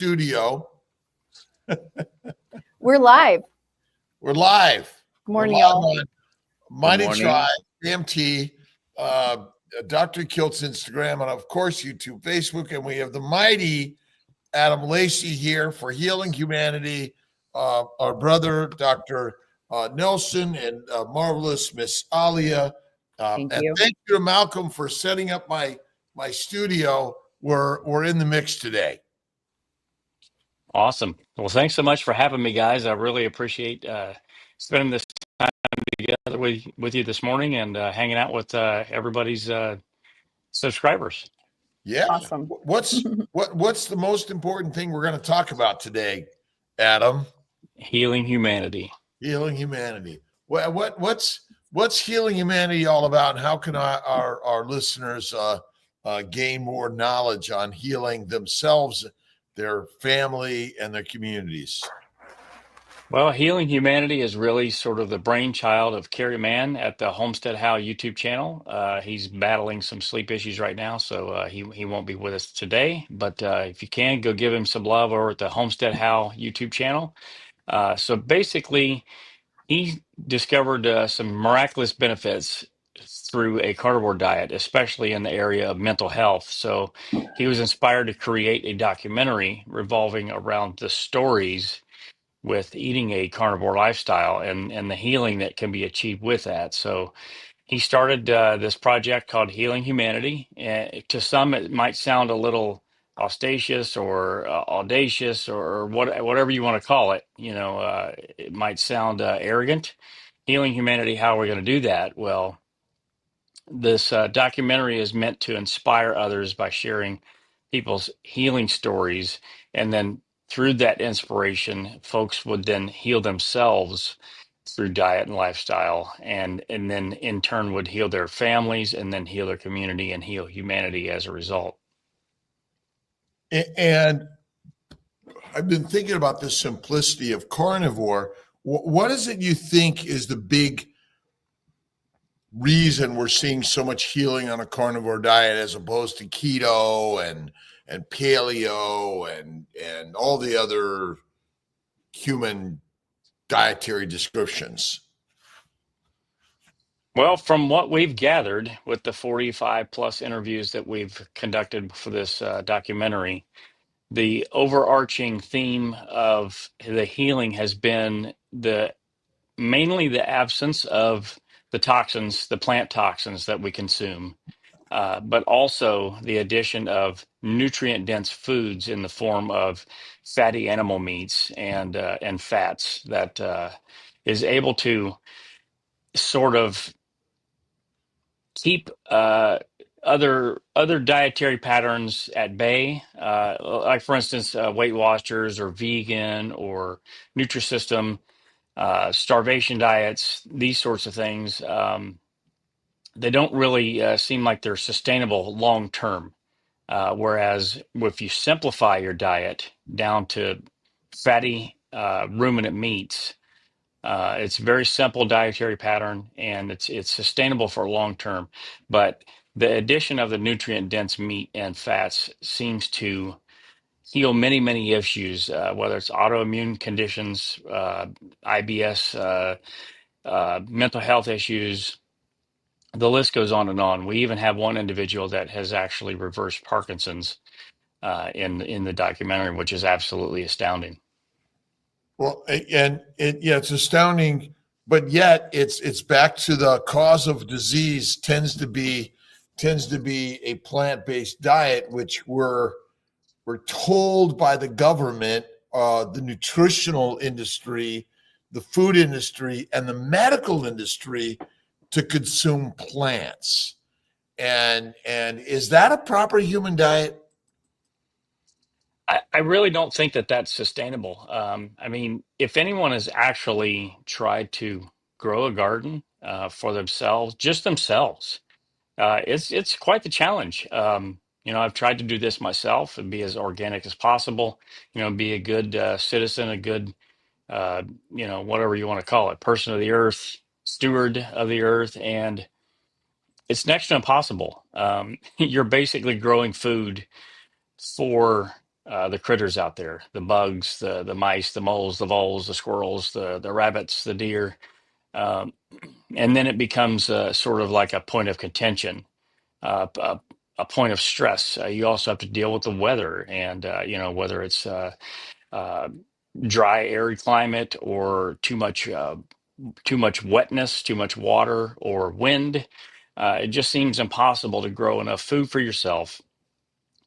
studio. We're live. We're live. Good morning, y'all. On Mighty Tribe, AMT, Dr. Kilt's Instagram, and of course YouTube, Facebook, and we have the mighty Adam Lacey here for Healing Humanity. Our brother, Dr. Nelson, and marvelous Miss Alia. Thank you. Thank you to Malcolm for setting up my studio. We're in the mix today. Awesome. Well, thanks so much for having me, guys. I really appreciate spending this time together with you this morning and hanging out with everybody's subscribers. Yeah. Awesome. What's the most important thing we're going to talk about today, Adam? Healing humanity. Healing humanity. What's healing humanity all about, and how can our listeners gain more knowledge on healing themselves, their family, and their communities? Well, Healing Humanity is really sort of the brainchild of Kerry Mann at the Homestead How YouTube channel. He's battling some sleep issues right now, so he won't be with us today. But if you can, go give him some love over at the Homestead How YouTube channel. So basically, he discovered some miraculous benefits through a carnivore diet, especially in the area of mental health. So he was inspired to create a documentary revolving around the stories with eating a carnivore lifestyle and the healing that can be achieved with that. So he started this project called Healing Humanity. To some, it might sound a little audacious or audacious or whatever you want to call it. It might sound arrogant. Healing Humanity, how are we going to do that? Well, this documentary is meant to inspire others by sharing people's healing stories, and then through that inspiration, folks would then heal themselves through diet and lifestyle, and then in turn would heal their families, and then heal their community and heal humanity as a result. And I've been thinking about the simplicity of carnivore. What is it you think is the big reason we're seeing so much healing on a carnivore diet as opposed to keto and paleo and all the other human dietary descriptions? Well, from what we've gathered with the 45 plus interviews that we've conducted for this documentary, the overarching theme of the healing has been mainly the absence of the toxins, the plant toxins that we consume, but also the addition of nutrient-dense foods in the form of fatty animal meats and fats that is able to sort of keep other dietary patterns at bay, like for instance, Weight Watchers or vegan or Nutrisystem, starvation diets, these sorts of things. They don't really seem like they're sustainable long term. Whereas if you simplify your diet down to fatty ruminant meats, it's a very simple dietary pattern, and it's sustainable for long term. But the addition of the nutrient-dense meat and fats seems to heal many issues, whether it's autoimmune conditions, IBS, mental health issues. The list goes on and on. We even have one individual that has actually reversed Parkinson's in the documentary, which is absolutely astounding. Well, and it's astounding, but yet it's back to the cause of disease tends to be a plant-based diet, which we're told by the government, the nutritional industry, the food industry, and the medical industry to consume plants. And is that a proper human diet? I really don't think that that's sustainable. I mean, if anyone has actually tried to grow a garden for themselves, just themselves, it's quite the challenge. I've tried to do this myself and be as organic as possible. Be a good citizen, a good, whatever you want to call it, person of the earth, steward of the earth, and it's next to impossible. You're basically growing food for the critters out there, the bugs, the mice, the moles, the voles, the squirrels, the rabbits, the deer. Um, and then it becomes sort of like a point of contention, a point of stress. You also have to deal with the weather, and whether it's uh, dry, arid climate, or too much wetness, too much water, or wind. It just seems impossible to grow enough food for yourself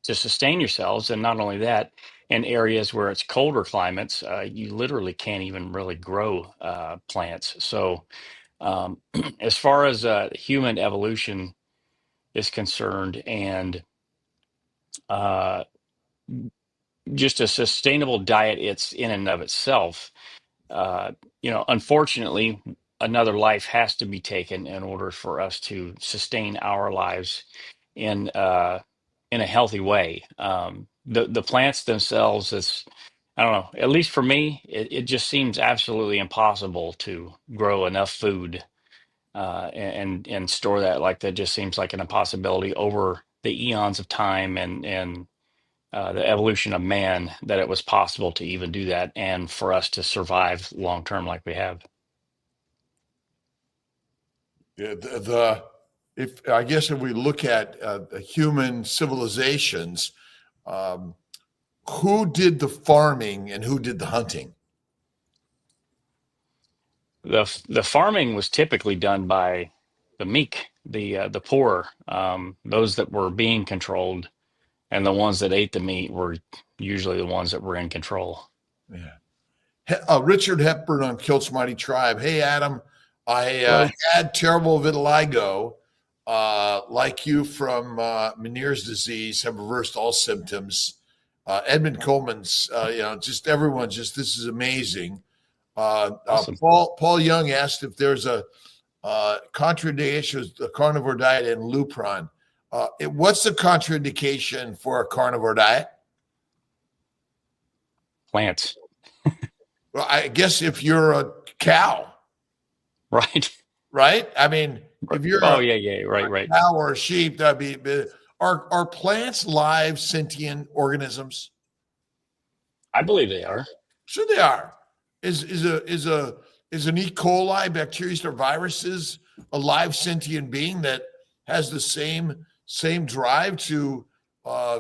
to sustain yourselves. And not only that, in areas where it's colder climates, you literally can't even really grow plants. So, as far as human evolution is concerned, and uh, just a sustainable diet, it's in and of itself. Unfortunately, another life has to be taken in order for us to sustain our lives in in a healthy way. The plants themselves, it's I don't know. At least for me, it just seems absolutely impossible to grow enough food and store that. Like that just seems like an impossibility over the eons of time and the evolution of man, that it was possible to even do that and for us to survive long term like we have. Yeah, if I guess if we look at human civilizations, um, who did the farming and who did the hunting? The farming was typically done by the meek, the poor, those that were being controlled, and the ones that ate the meat were usually the ones that were in control. Yeah. Richard Hepburn on Kilt's Mighty Tribe. Hey, Adam, I Hello. had terrible vitiligo, like you from Meniere's disease, have reversed all symptoms. Edmund Coleman's, just everyone, just this is amazing. Awesome. Paul Young asked if there's a contraindication with the carnivore diet and Lupron. What's the contraindication for a carnivore diet? Plants. Well, I guess if you're a cow, Right. right? I mean, if you're Oh a yeah, right. cow or a sheep, that'd be. Are plants live sentient organisms? I believe they are. Sure, they are. Is an E. coli, bacteria or viruses, a live sentient being that has the same drive to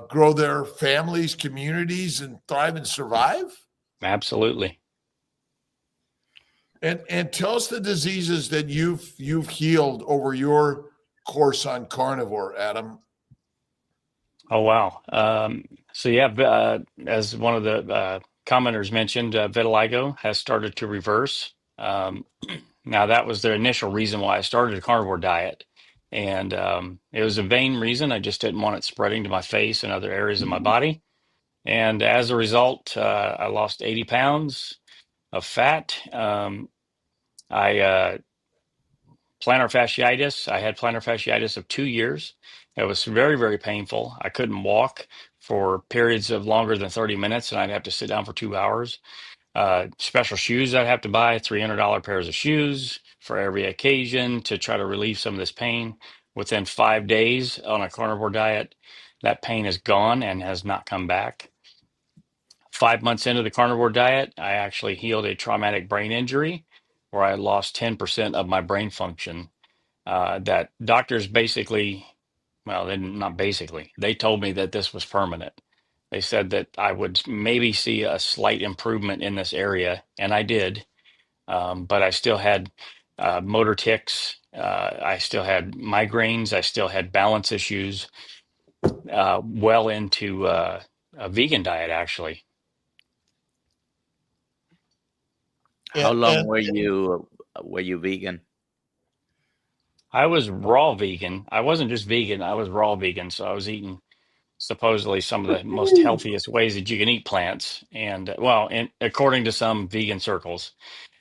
grow their families, communities, and thrive and survive? Absolutely. And tell us the diseases that you've healed over your course on carnivore, Adam. Oh wow. So yeah, as one of the commenters mentioned, vitiligo has started to reverse. Now that was the initial reason why I started a carnivore diet, and it was a vain reason. I just didn't want it spreading to my face and other areas of my body. And as a result, I lost 80 pounds of fat. I plantar fasciitis. I had plantar fasciitis of 2 years. It was very, very painful. I couldn't walk for periods of longer than 30 minutes, and I'd have to sit down for 2 hours. Special shoes I'd have to buy, $300 pairs of shoes for every occasion to try to relieve some of this pain. Within 5 days on a carnivore diet, that pain is gone and has not come back. 5 months into the carnivore diet, I actually healed a traumatic brain injury where I lost 10% of my brain function. That doctors basically, well, they not basically, they told me that this was permanent. They said that I would maybe see a slight improvement in this area, and I did. But I still had motor tics. I still had migraines. I still had balance issues, well into a vegan diet, actually. How long And were you vegan? I was raw vegan. I wasn't just vegan, I was raw vegan. So I was eating supposedly some of the most healthiest ways that you can eat plants. And well, and according to some vegan circles.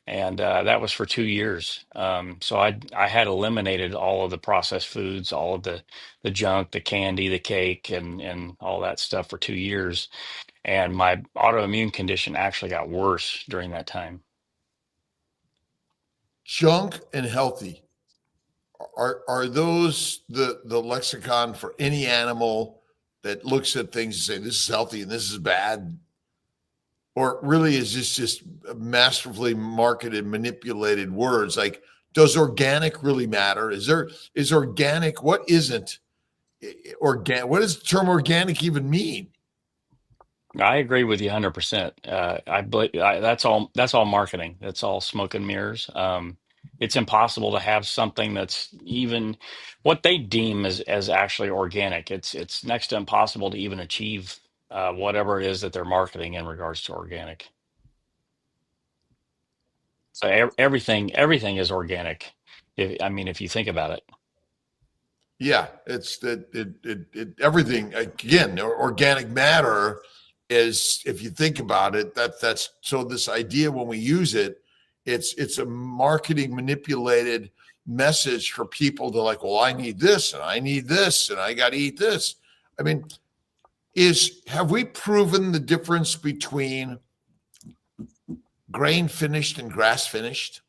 And that was for 2 years. So I had eliminated all of the processed foods, all of the junk, the candy, the cake, and all that stuff for 2 years. And my autoimmune condition actually got worse during that time. junk and healthy, are those the lexicon for any animal that looks at things and say this is healthy and this is bad? Or really is this just masterfully marketed, manipulated words? Like, does organic really matter? Is organic, what isn't organic? What does the term organic even mean? I agree with you 100%. I believe that's all marketing. That's all smoke and mirrors. It's impossible to have something that's even what they deem as actually organic. It's next to impossible to even achieve whatever it is that they're marketing in regards to organic. So everything is organic. If you think about it. Yeah, it's that everything again. Organic matter is, if you think about it, that's so. This idea when we use it, it's a marketing manipulated message for people to like. Well, I need this, and I need this, and I got to eat this. I mean, have we proven the difference between grain finished and grass finished?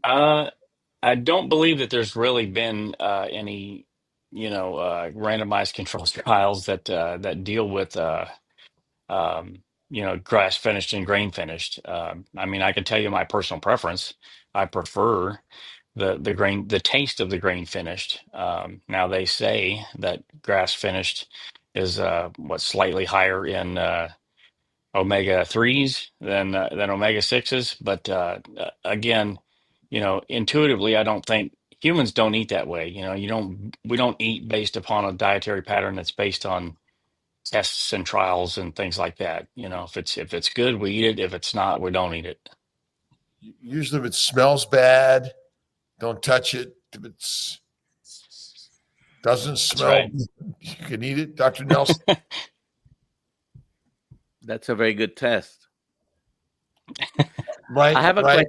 I don't believe that there's really been any, randomized control trials that deal with, grass finished and grain finished. I can tell you my personal preference. I prefer the taste of the grain finished. Now they say that grass finished is slightly higher in omega threes than omega sixes. But again, intuitively, I don't think humans don't eat that way. We don't eat based upon a dietary pattern that's based on tests and trials and things like that. If it's good, we eat it. If it's not, we don't eat it. Usually, if it smells bad, don't touch it. If it doesn't That's smell, right. you can eat it, Dr. Nelson. That's a very good test. Right. I have a right.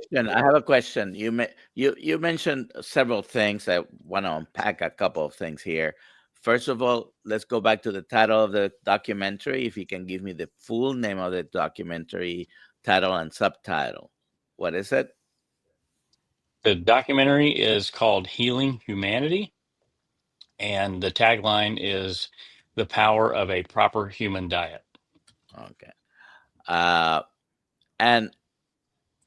question. You mentioned several things. I want to unpack a couple of things here. First of all, let's go back to the title of the documentary. If you can give me the full name of the documentary, title and subtitle. What is it? The documentary is called Healing Humanity, and the tagline is the power of a proper human diet. Okay. And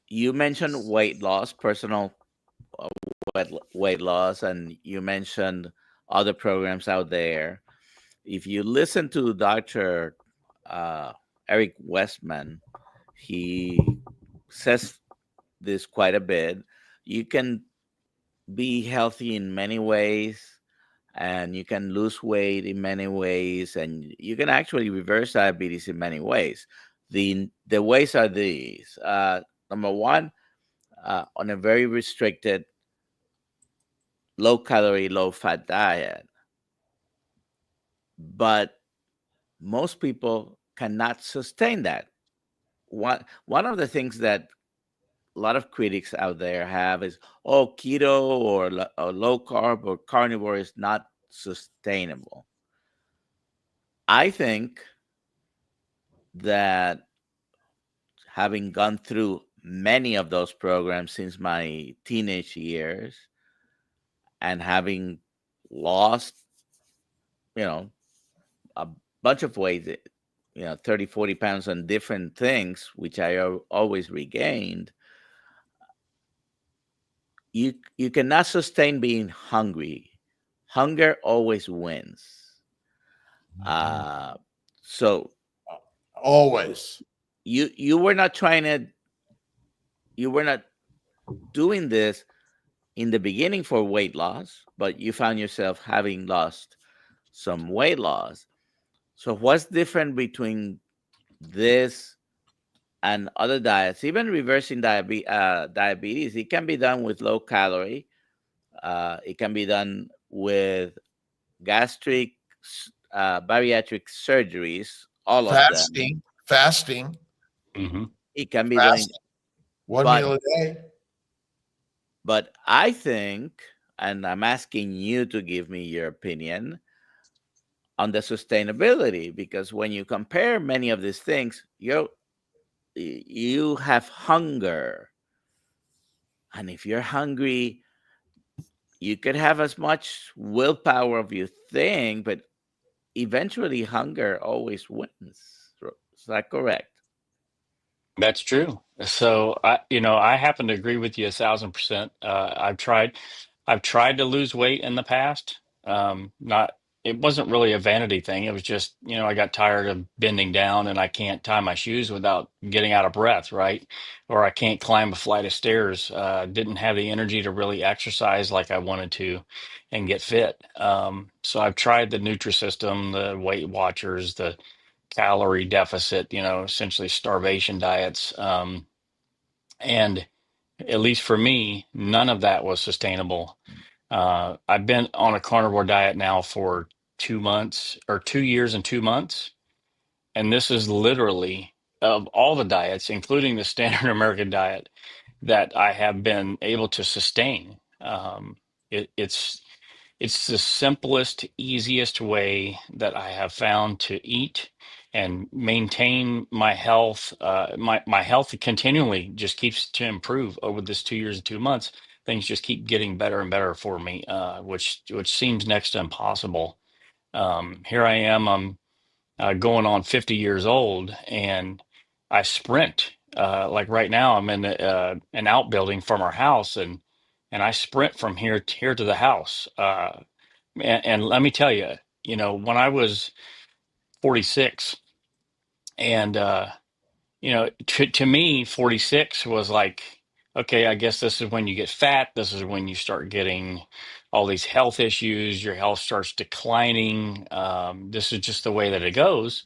you mentioned weight loss, personal weight loss, and you mentioned other programs out there. If you listen to Dr. Eric Westman, he says this quite a bit. You can be healthy in many ways, and you can lose weight in many ways, and you can actually reverse diabetes in many ways. The ways are these. Number one, on a very restricted, low calorie, low fat diet. But most people cannot sustain that. One of the things that a lot of critics out there have is, oh, keto or low carb or carnivore is not sustainable. I think that having gone through many of those programs since my teenage years and having lost, a bunch of weight, 30, 40 pounds on different things, which I always regained, you cannot sustain being hungry. Hunger always wins. So Always. you were not doing this in the beginning for weight loss, but you found yourself having lost some weight loss. So what's different between this and other diets? Even reversing diabetes, it can be done with low calorie. It can be done with gastric bariatric surgeries, all of them. Fasting. Mm-hmm. It can be Fasting. done. One meal a day. But I think, and I'm asking you to give me your opinion on the sustainability, because when you compare many of these things, you have hunger. And if you're hungry, you could have as much willpower of you think, but eventually hunger always wins. Is that correct? That's true. So I happen to agree with you 1,000%. I've tried to lose weight in the past. Not, it wasn't really a vanity thing. It was just, I got tired of bending down and I can't tie my shoes without getting out of breath, right? Or I can't climb a flight of stairs. Didn't have the energy to really exercise like I wanted to and get fit. So I've tried the Nutrisystem, the Weight Watchers, the calorie deficit, essentially starvation diets. And at least for me, none of that was sustainable. I've been on a carnivore diet now for 2 months or 2 years and 2 months. And this is literally of all the diets, including the standard American diet, that I have been able to sustain. It's the simplest, easiest way that I have found to eat and maintain my health. My health continually just keeps to improve over this 2 years and 2 months. Things just keep getting better and better for me, which seems next to impossible. Here I am. I'm going on 50 years old, and I sprint. Like right now, I'm in an outbuilding from our house, and I sprint from here to the house. And let me tell you, when I was 46, and to me, 46 was like, okay, I guess this is when you get fat. This is when you start getting all these health issues. Your health starts declining. This is just the way that it goes.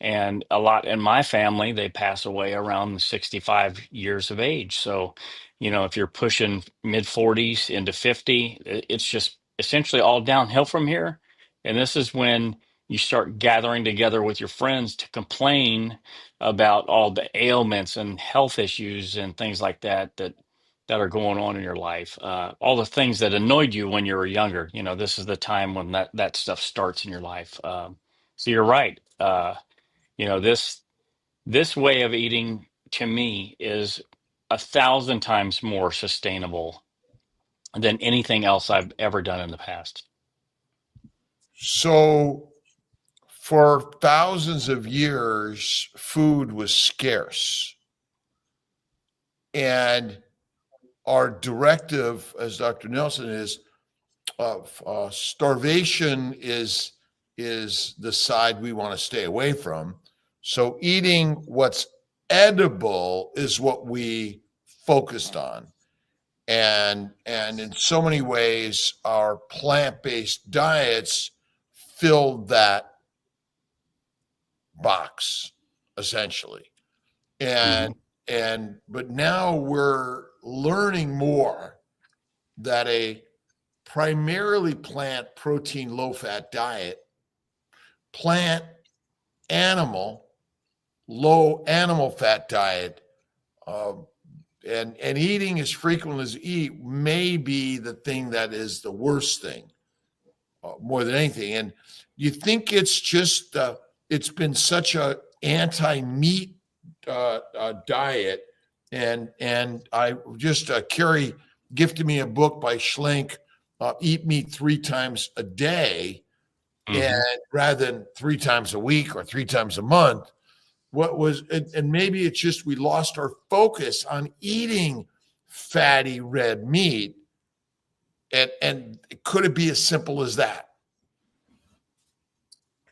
And a lot in my family, they pass away around 65 years of age. So, if you're pushing mid 40s into 50, it's just essentially all downhill from here. And this is when you start gathering together with your friends to complain about all the ailments and health issues and things like that are going on in your life. All the things that annoyed you when you were younger. This is the time when that stuff starts in your life. So you're right. This way of eating to me is 1,000 times more sustainable than anything else I've ever done in the past. So for thousands of years, food was scarce. And our directive, as Dr. Nelson is, starvation is the side we want to stay away from. So eating what's edible is what we focused on. And in so many ways, our plant-based diets filled that box, essentially. And but now we're learning more that a primarily plant protein low fat diet, plant animal low animal fat diet, and eating as frequent as eat may be the thing that is the worst thing, more than anything. And you think it's just it's been such a anti-meat diet, and I just Carrie gifted me a book by Schlenk, Eat Meat 3 times a day, and rather than 3 times a week or 3 times a month. And maybe it's just we lost our focus on eating fatty red meat, and could it be as simple as that?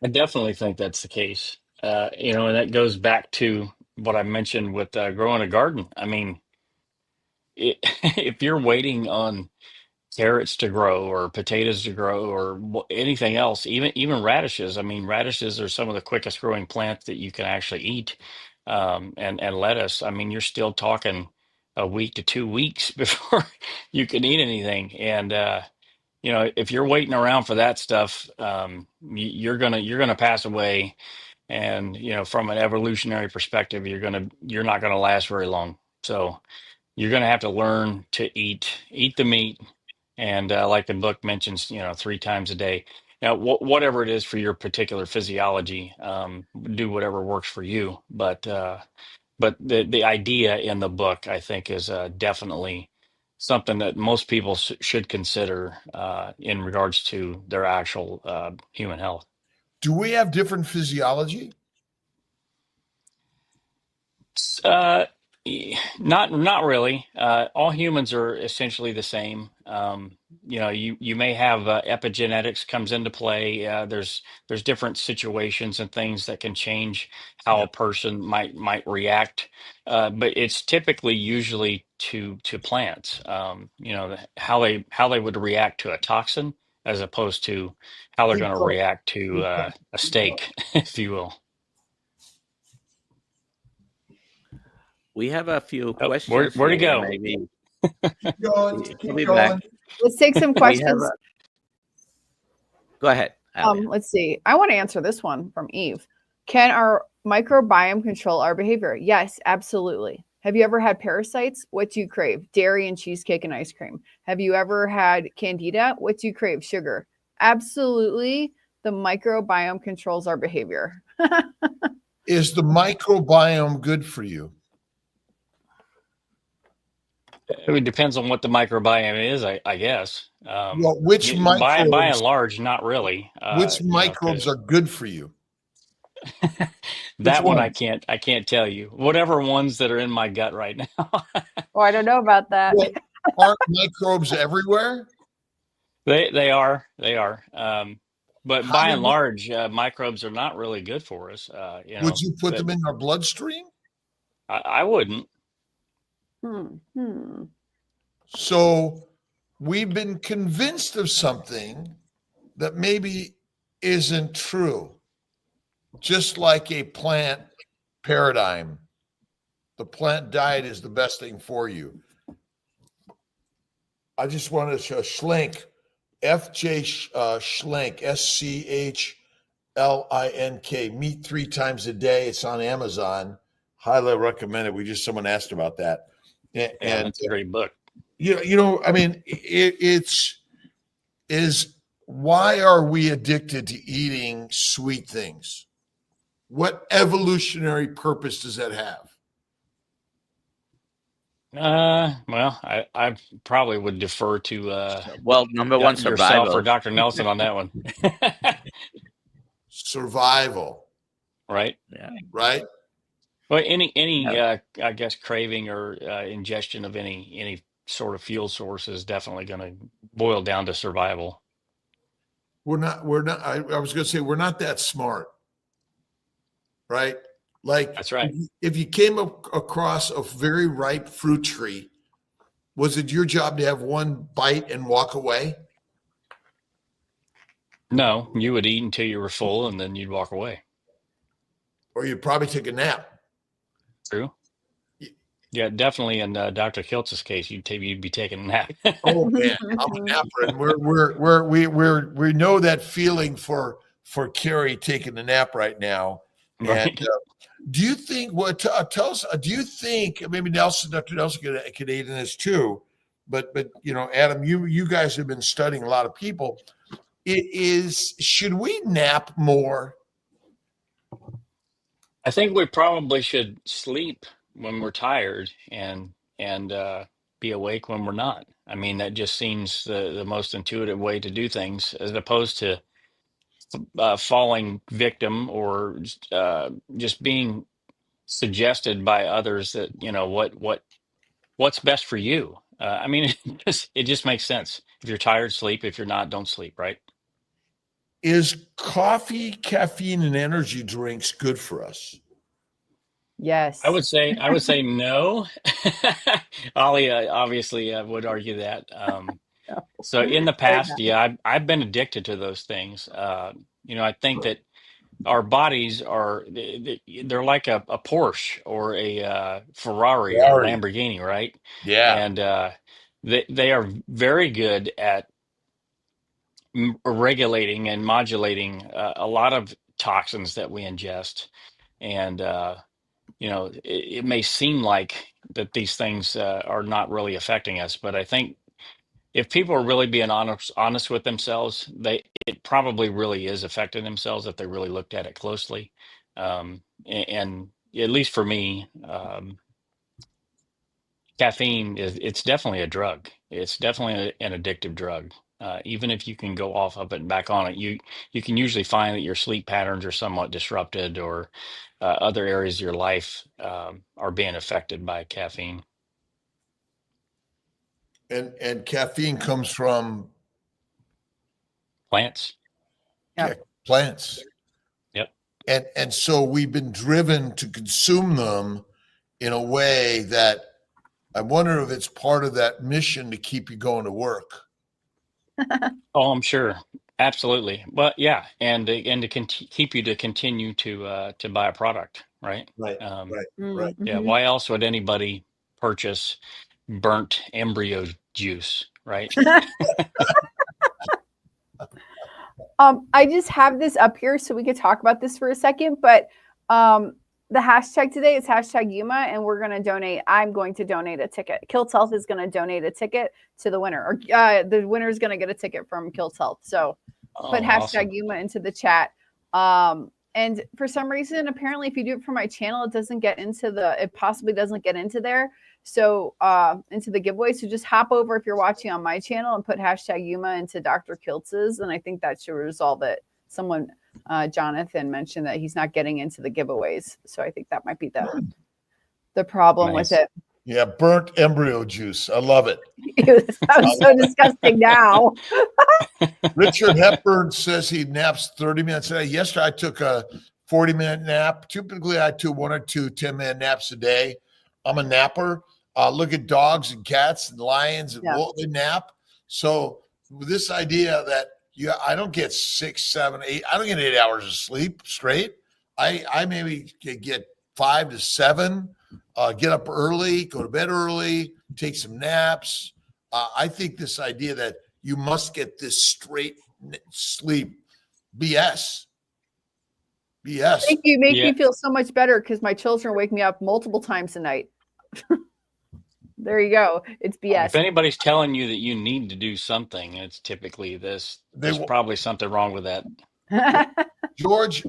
I definitely think that's the case. And that goes back to what I mentioned with growing a garden. I mean, if you're waiting on carrots to grow or potatoes to grow or anything else, even radishes. I mean, radishes are some of the quickest growing plants that you can actually eat, and lettuce. I mean, you're still talking a week to 2 weeks before you can eat anything. And if you're waiting around for that stuff, you're gonna pass away. And from an evolutionary perspective, you're not gonna last very long. So you're gonna have to learn to eat the meat, and like the book mentions, 3 times a day. Now, whatever it is for your particular physiology, do whatever works for you. But the idea in the book, I think, is definitely something that most people should consider in regards to their actual human health. Do we have different physiology? Uh, not really. All humans are essentially the same. You may have epigenetics comes into play. There's different situations and things that can change how Yeah. a person might react. But it's typically usually to plants. How they would react to a toxin as opposed to how they're going to react to a steak, if you will. We have a few Oh, where'd questions he here. go? Maybe Keep going. he'll Keep be going. back. Let's take some We have questions. Go ahead, Alia. Let's see. I want to answer this one from Eve. Can our microbiome control our behavior? Yes, absolutely. Have you ever had parasites? What do you crave? Dairy and cheesecake and ice cream. Have you ever had candida? What do you crave? Sugar. Absolutely. The microbiome controls our behavior. Is the microbiome good for you? It depends on what the microbiome is, I guess. Well, which By and microbes? large, not really. Which microbes Because are good for you? Which that one ones? I can't tell you. Whatever ones that are in my gut right now, Oh, I don't know about that. Well, aren't microbes everywhere? they are. But How by do and they- large, microbes are not really good for us. Would you put But them in our bloodstream? I wouldn't. So we've been convinced of something that maybe isn't true. Just like a plant paradigm, the plant diet is the best thing for you. I just wanted to show Schlink, FJ Schlink, SCHLINK, meat 3 times a day. It's on Amazon. Highly recommend it. Someone asked about that. Yeah, And that's a great book. I mean, why are we addicted to eating sweet things? What evolutionary purpose does that have? Well, I probably would defer to Well, number one, yourself or survival. Dr. Nelson on that one. Survival, Right? Yeah. right? Well, any Yeah. I guess craving or ingestion of any sort of fuel source is definitely going to boil down to survival. We're not, I was going to say, we're not that smart, right? Like, That's right. if you came across a very ripe fruit tree, was it your job to have one bite and walk away? No, you would eat until you were full and then you'd walk away. Or you'd probably take a nap. True. Yeah, definitely. In Dr. Kiltz's case, you'd be taking a nap. Oh man, I'm a napper, and we know that feeling for Carrie taking a nap right now. Right. And do you think tell us? Do you think maybe Dr. Nelson could aid in this too? But Adam, you guys have been studying a lot of people. Should we nap more? I think we probably should sleep when we're tired and be awake when we're not. I mean, that just seems the most intuitive way to do things, as opposed to falling victim or just being suggested by others that what's best for you. I mean, it just makes sense. If you're tired, sleep. If you're not, don't sleep. Right? Is coffee, caffeine, and energy drinks good for us? Yes. I would say no. Ollie obviously would argue that. So in the past, yeah, I've been addicted to those things. I think that our bodies they're like a Porsche or a Ferrari or a Sorry. Lamborghini, right? Yeah. And they are very good at regulating and modulating a lot of toxins that we ingest. And it may seem like that these things are not really affecting us, but I think if people are really being honest with themselves, it probably really is affecting themselves if they really looked at it closely. And at least for me, caffeine it's definitely a drug. It's definitely an addictive drug. Even if you can go off of it and back on it, you can usually find that your sleep patterns are somewhat disrupted, or other areas of your life are being affected by caffeine. And caffeine comes from Plants. Yep. plants. Yep. And so we've been driven to consume them in a way that I wonder if it's part of that mission to keep you going to work. Oh, I'm sure. Absolutely. But yeah, and to keep you to continue to buy a product, right? Right. Right. Yeah. Mhm. Why else would anybody purchase burnt embryo juice, right? I just have this up here so we could talk about this for a second, but the hashtag today is hashtag Yuma, and I'm going to donate a ticket. Kilt's Health is going to donate a ticket to the winner, or the winner is going to get a ticket from Kilt's Health. So put Oh, hashtag awesome. Yuma into the chat. And for some reason, apparently, if you do it for my channel, it possibly doesn't get into there. So into the giveaway. So just hop over if you're watching on my channel and put hashtag Yuma into Dr. Kiltz's. And I think that should resolve it. Someone, Jonathan, mentioned that he's not getting into the giveaways. So I think that might be the problem with it. Yeah, burnt embryo juice. I love it. It sounds so disgusting now. Richard Hepburn says he naps 30 minutes a day. Yesterday, I took a 40-minute nap. Typically, I do 1 or 2 10-minute naps a day. I'm a napper. Look at dogs and cats and lions and wolves, they nap. So this idea that I don't get 6, 7, 8. I don't get 8 hours of sleep straight. I maybe get 5 to 7. Get up early, go to bed early, take some naps. I think this idea that you must get this straight sleep, BS. Thank you. Make me feel so much better because my children wake me up multiple times a night. There you go. It's BS. If anybody's telling you that you need to do something, it's typically this. There's probably something wrong with that. George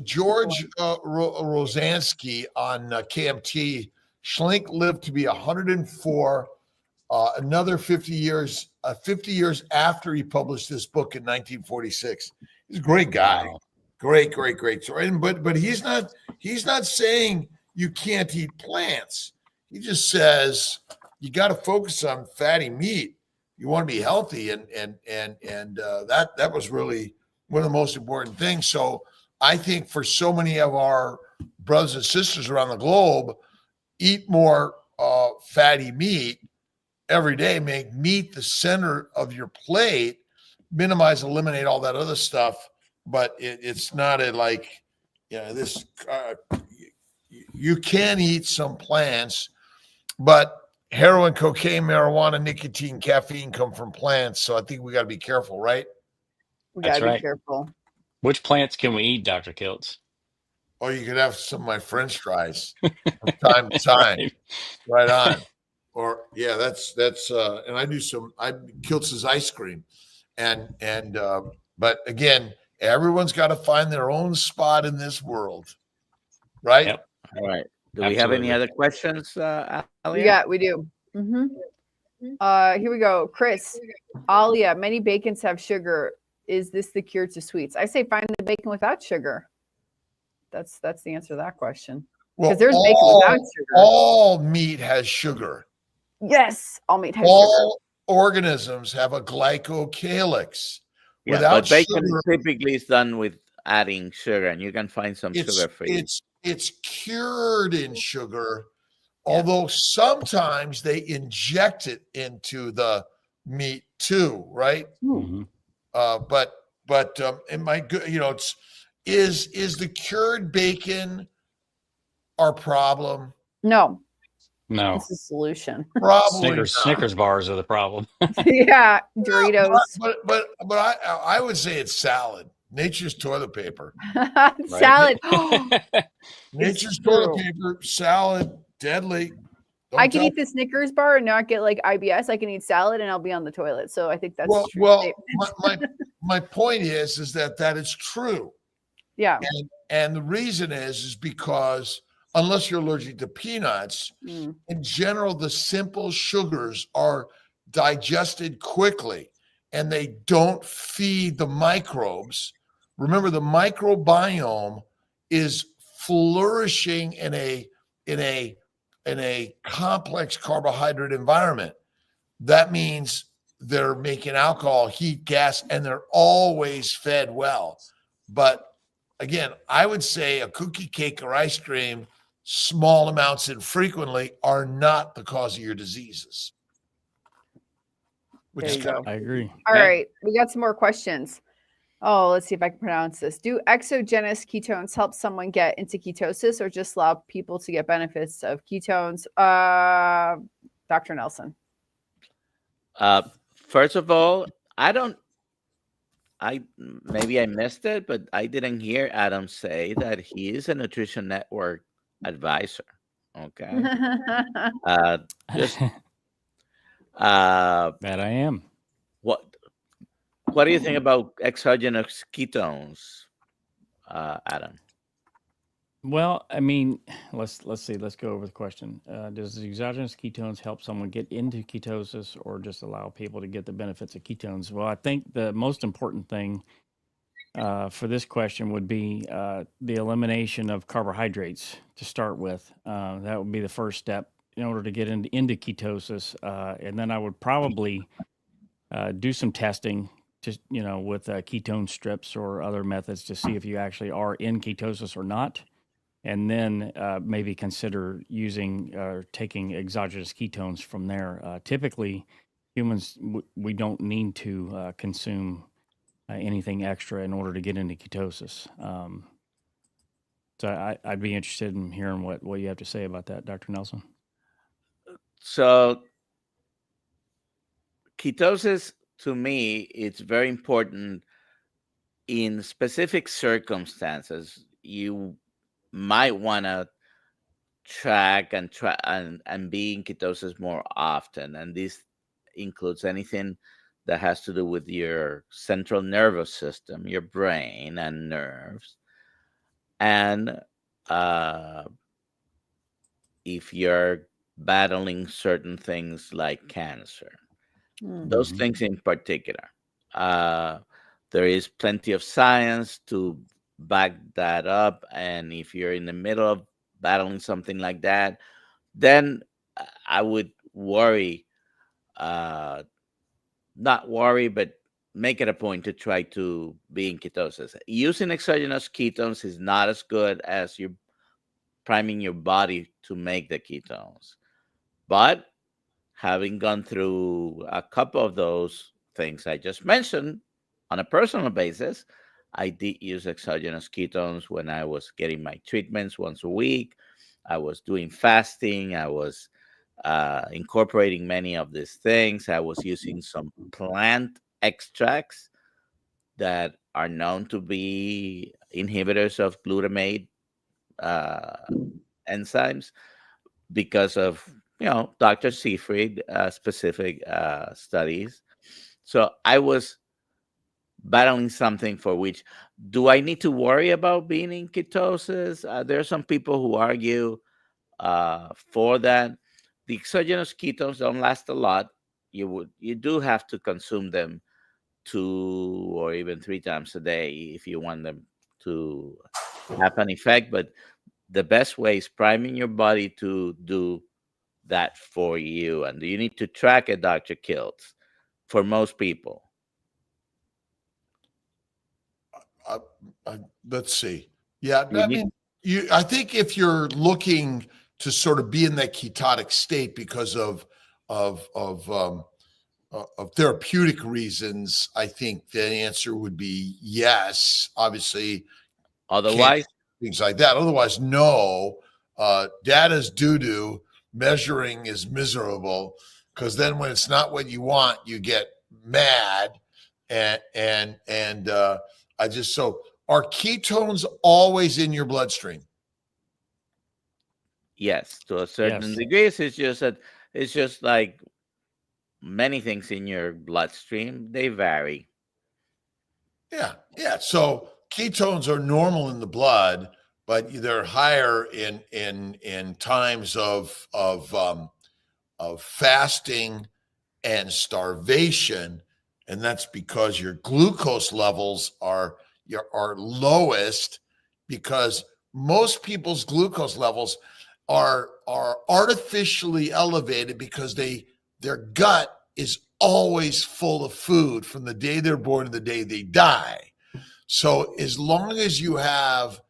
Rosansky on KMT. Schlink lived to be 104. Another 50 years after he published this book in 1946. He's a great guy. Wow. Great story. But he's not saying you can't eat plants. He just says you got to focus on fatty meat. You want to be healthy, and that was really one of the most important things. So I think for so many of our brothers and sisters around the globe, eat more fatty meat every day. Make meat the center of your plate. Minimize, eliminate all that other stuff. But it's not this. You can eat some plants, but heroin, cocaine, marijuana, nicotine, caffeine come from plants. So I think we got to be careful, right? We got to be careful. Which plants can we eat, Dr. Kiltz? Or you could have some of my French fries from time to time. Right on. Or that's and I do Kiltz's ice cream. But again, everyone's got to find their own spot in this world. Right? Yep. All right. Do we have any other questions, Alia? We do. Mm-hmm. Here we go. Chris, Alia, many bacons have sugar. Is this the cure to sweets? I say find the bacon without sugar. That's the answer to that question. Because there's bacon without sugar. All meat has sugar. Yes, all meat has all sugar. Organisms have a glycocalyx. But bacon typically is done with adding sugar, and you can find some sugar-free. It's cured in sugar, although sometimes they inject it into the meat too, right? Mm-hmm. But it might go. Is the cured bacon our problem? No. It's a solution. Probably Snickers bars are the problem. Yeah, Doritos. But I would say it's salad. Nature's toilet paper. Salad. Nature's toilet paper, salad, deadly. I can eat the Snickers bar and not get like IBS. I can eat salad and I'll be on the toilet. So I think that's true. Well, my point is that is true. Yeah. And the reason is because unless you're allergic to peanuts. Mm. In general, the simple sugars are digested quickly and they don't feed the microbes. Remember, the microbiome is flourishing in a complex carbohydrate environment. That means they're making alcohol, heat, gas, and they're always fed well. But again, I would say a cookie, cake, or ice cream, small amounts and frequently, are not the cause of your diseases. Which There is you kind go. of I agree. All right, we got some more questions. Oh, let's see if I can pronounce this. Do exogenous ketones help someone get into ketosis or just allow people to get benefits of ketones? Dr. Nelson. First of all, maybe I missed it, but I didn't hear Adam say that he is a Nutrition Network advisor. Okay. Just That I am. what do you think about exogenous ketones, Adam? Well, I mean, let's see. Let's go over the question. Does exogenous ketones help someone get into ketosis, or just allow people to get the benefits of ketones? Well, I think the most important thing for this question would be the elimination of carbohydrates to start with. That would be the first step in order to get into ketosis, and then I would probably do some testing, just with ketone strips or other methods to see if you actually are in ketosis or not. And then maybe consider using or taking exogenous ketones from there. Typically, humans, we don't need to consume anything extra in order to get into ketosis. So I'd be interested in hearing what you have to say about that, Dr. Nelson. So ketosis, to me, it's very important in specific circumstances. You might want to track and be in ketosis more often, and this includes anything that has to do with your central nervous system, your brain and nerves, and if you're battling certain things like cancer, those things in particular. There is plenty of science to back that up, and if you're in the middle of battling something like that, then I would worry, not worry, but make it a point to try to be in ketosis. Using exogenous ketones is not as good as you priming your body to make the ketones. But having gone through a couple of those things I just mentioned on a personal basis, I did use exogenous ketones when I was getting my treatments once a week. I was doing fasting. I was incorporating many of these things. I was using some plant extracts that are known to be inhibitors of glutamate enzymes because of Dr. Seyfried specific studies. So I was battling something for which, do I need to worry about being in ketosis? There are some people who argue for that. The exogenous ketones don't last a lot. You do have to consume them 2 or even 3 times a day if you want them to have an effect. But the best way is priming your body to do that for you. And you need to track it, Dr. Kiltz, for most people. let's see. Yeah, You I need- mean, I think if you're looking to sort of be in that ketotic state because of therapeutic reasons, I think the answer would be yes. Obviously, Otherwise, things like that. Otherwise, no. Data's doo-doo. Measuring is miserable because then when it's not what you want, you get mad. And I just are ketones always in your bloodstream? yes, to a certain Yes. degree. It's just like many things in your bloodstream. They vary. Yeah. So ketones are normal in the blood, but they're higher in times of fasting and starvation, and that's because your glucose levels are lowest, because most people's glucose levels are artificially elevated because their gut is always full of food from the day they're born to the day they die. So as long as you have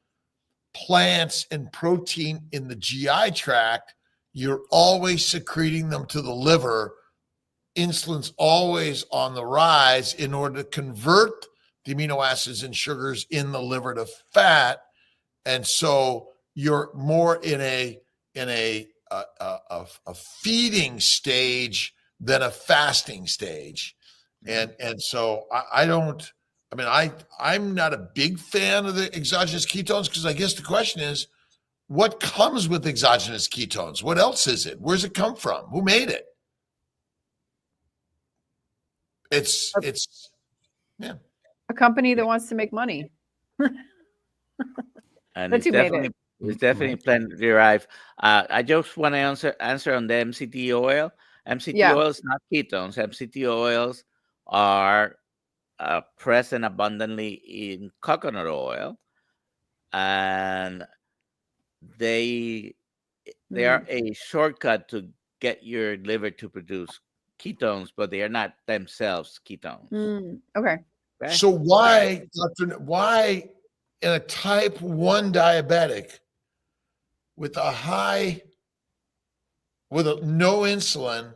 plants and protein in the GI tract, you're always secreting them to the liver. Insulin's always on the rise in order to convert the amino acids and sugars in the liver to fat. And so you're more in a feeding stage than a fasting stage. And so I'm not a big fan of the exogenous ketones, because I guess the question is, what comes with exogenous ketones? What else is it? Where's it come from? Who made it? It's yeah. A company that wants to make money. And That's it's who made it. definitely plant derived. I just want to answer on the MCT oil. MCT Yeah. oils, not ketones. MCT oils are present abundantly in coconut oil, and they are a shortcut to get your liver to produce ketones, but they are not themselves ketones. Okay. So why, Doctor, why in a type 1 diabetic with no insulin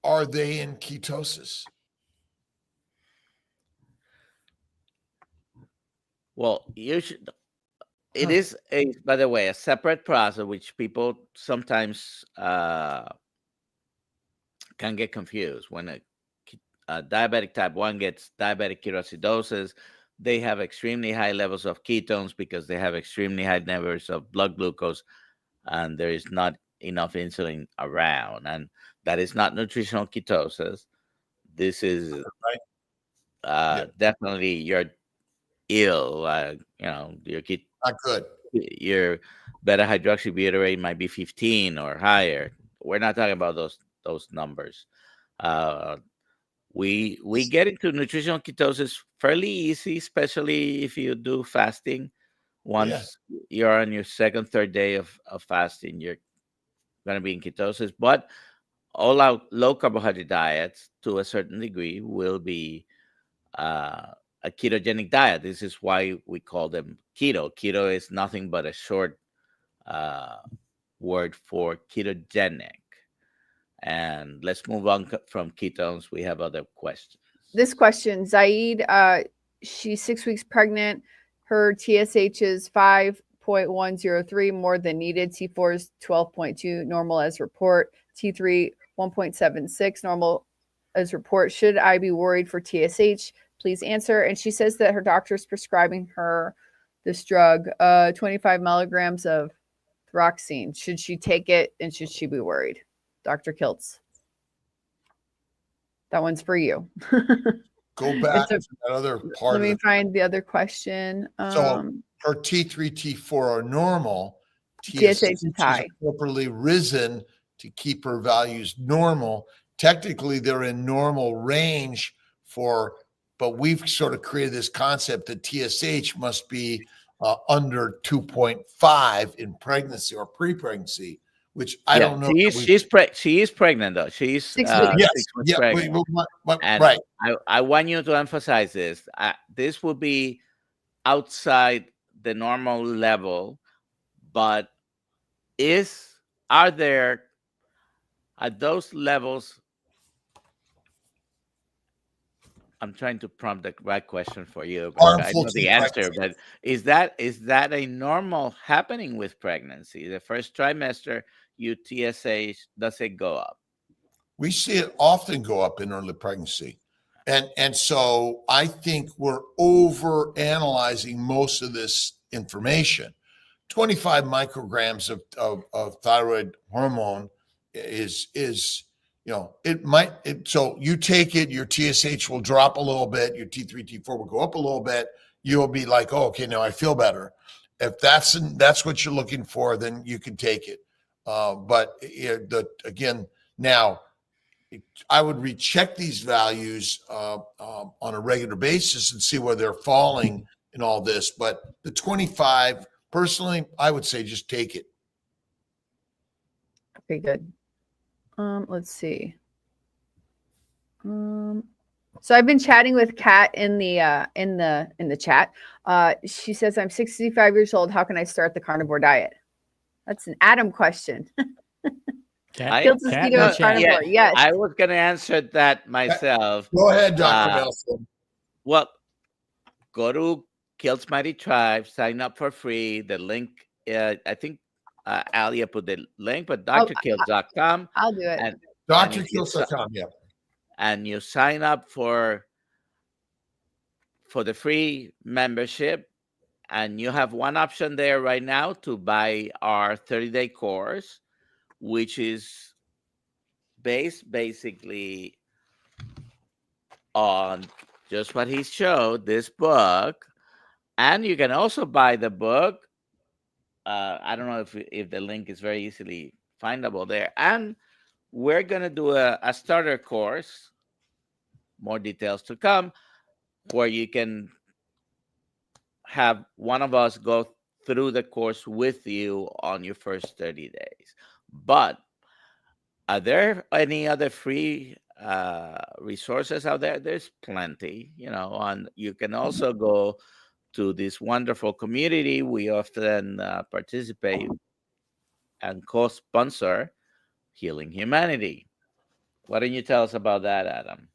are they in ketosis? Well, it is by the way, a separate process which people sometimes can get confused. When a diabetic type 1 gets diabetic ketoacidosis, they have extremely high levels of ketones because they have extremely high levels of blood glucose, and there is not enough insulin around. And that is not nutritional ketosis. This is definitely you're ill. Not good. Your beta hydroxybutyrate might be 15 or higher. We're not talking about those numbers. We get into nutritional ketosis fairly easy, especially if you do fasting. Once you're on your second, third day of fasting, you're going to be in ketosis. But all out low carbohydrate diets, to a certain degree, will be a ketogenic diet. This is why we call them keto. Keto is nothing but a short word for ketogenic. And let's move on from ketones. We have other questions. This question, Zaid, she's 6 weeks pregnant. Her TSH is 5.103, more than needed. T4 is 12.2, normal as report. T3, 1.76, normal as report. Should I be worried for TSH? Please answer. And she says that her doctor is prescribing her this drug, 25 milligrams of thyroxine. Should she take it, and should she be worried? Dr. Kiltz. That one's for you. Go back to that other part. Let me find the other question. So her T3, T4 are normal. TSH is high. Properly risen to keep her values normal. Technically, they're in normal range but we've sort of created this concept that TSH must be under 2.5 in pregnancy or pre-pregnancy, which I don't know. She is pregnant though. She's 6 weeks pregnant. Right. I want you to emphasize this. This will be outside the normal level, but are there at those levels? I'm trying to prompt the right question for you. I know the answer, but is that a normal happening with pregnancy? The first trimester, your TSH, does it go up? We see it often go up in early pregnancy. And so I think we're over analyzing most of this information. 25 micrograms of thyroid hormone is so you take it, your TSH will drop a little bit, your T3, T4 will go up a little bit. You'll be like, oh, okay, now I feel better. if that's what you're looking for, then you can take it. But again, now I would recheck these values on a regular basis and see where they're falling in all this. But the 25, personally, I would say just take it. Okay, good. Let's see. So I've been chatting with Kat in the chat. She says, I'm 65 years old. How can I start the carnivore diet? That's an Adam question. Kills is keto and carnivore. Yes. I was going to answer that myself. Go ahead, Dr. Nelson. Well, go to Kills Mighty Tribe, sign up for free. The link, I think Alia put the link, but drkills.com. I'll do it. drkills.com, yeah. And you sign up for the free membership, and you have one option there right now to buy our 30-day course, which is based basically on just what he showed, this book. And you can also buy the book. I don't know if the link is very easily findable there. And we're going to do a starter course, more details to come, where you can have one of us go through the course with you on your first 30 days. But are there any other free resources out there? There's plenty, and you can also go to this wonderful community. We often participate and co-sponsor Healing Humanity. Why don't you tell us about that, Adam?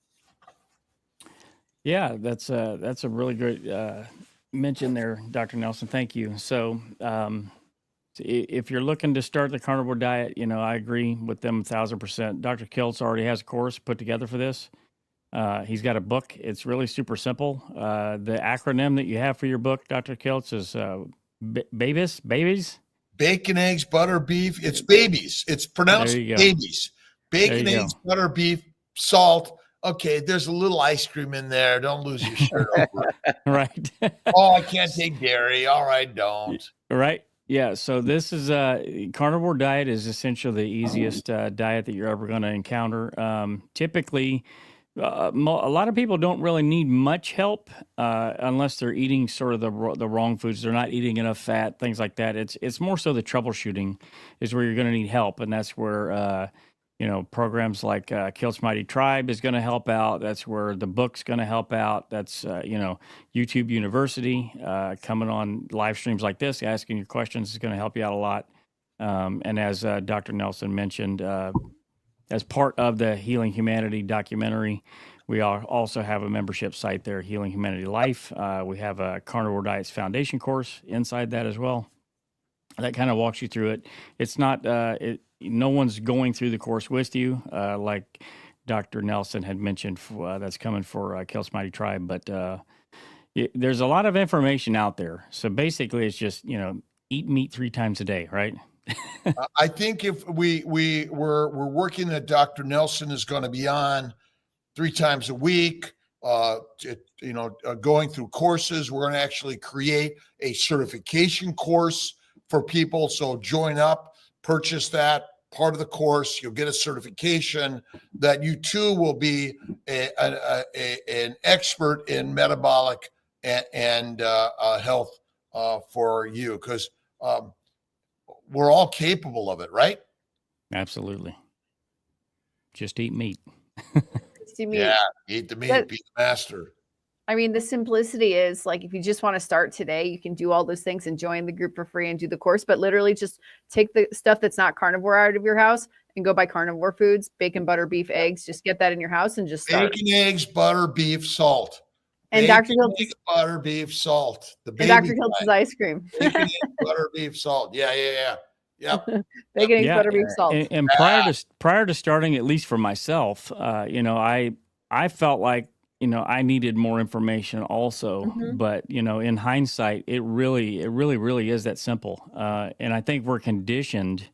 Yeah, that's a really great mention there, Dr. Nelson. Thank you. So if you're looking to start the carnivore diet, I agree with them 1,000%. Dr. Kiltz already has a course put together for this. He's got a book. It's really super simple. The acronym that you have for your book, Dr. Kiltz, is babies? Bacon, eggs, butter, beef. It's babies. It's pronounced babies. Bacon, eggs, butter, beef, salt. Okay, there's a little ice cream in there. Don't lose your shirt over it. Right. Oh, I can't take dairy. All right, don't. Right. Yeah. So this is carnivore diet is essentially the easiest diet that you're ever going to encounter. Typically, a lot of people don't really need much help unless they're eating sort of the wrong foods. They're not eating enough fat, things like that. It's more so the troubleshooting is where you're going to need help, and that's where programs like Kilt's Mighty Tribe is going to help out. That's where the book's going to help out. That's YouTube University coming on live streams like this, asking your questions is going to help you out a lot. And as Dr. Nelson mentioned, as part of the Healing Humanity documentary, we also have a membership site there, Healing Humanity Life. We have a Carnivore Diets Foundation course inside that as well. That kind of walks you through it. It's not, no one's going through the course with you, like Dr. Nelson had mentioned that's coming for Kilt's Mighty Tribe. But there's a lot of information out there. So basically it's just, eat meat 3 times a day, right? I think if we're working that Dr. Nelson is going to be on 3 times a week, going through courses. We're going to actually create a certification course for people. So join up, purchase that part of the course. You'll get a certification that you too will be an expert in metabolic and health for you, because we're all capable of it, right? Absolutely. Just eat meat. Yeah, eat the meat, be the master. I mean, the simplicity is like, if you just want to start today, you can do all those things and join the group for free and do the course, but literally just take the stuff that's not carnivore out of your house and go buy carnivore foods, bacon, butter, beef, eggs, just get that in your house and just start. Bacon, eggs, butter, beef, salt. And Dr. Kiltz, butter, beef, salt. The and Dr. Kiltz's ice cream. Bacon, eggs, butter, beef, salt. Yeah. Bacon, eggs, butter, beef, salt. And prior to starting, at least for myself, I felt like, I needed more information also, but, in hindsight, it really is that simple. And I think we're conditioned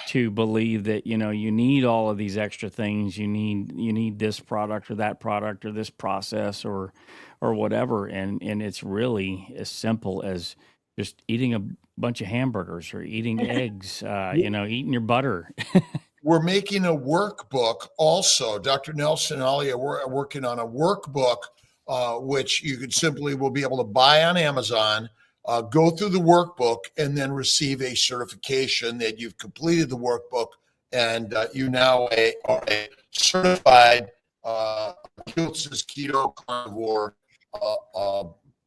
to believe that, you need all of these extra things. You need this product or that product or this process or whatever. And it's really as simple as just eating a bunch of hamburgers or eating eggs, eating your butter. We're making a workbook also. Dr. Nelson and Ali are working on a workbook, which you could simply will be able to buy on Amazon, go through the workbook, and then receive a certification that you've completed the workbook, and you now are a certified ketosis keto carnivore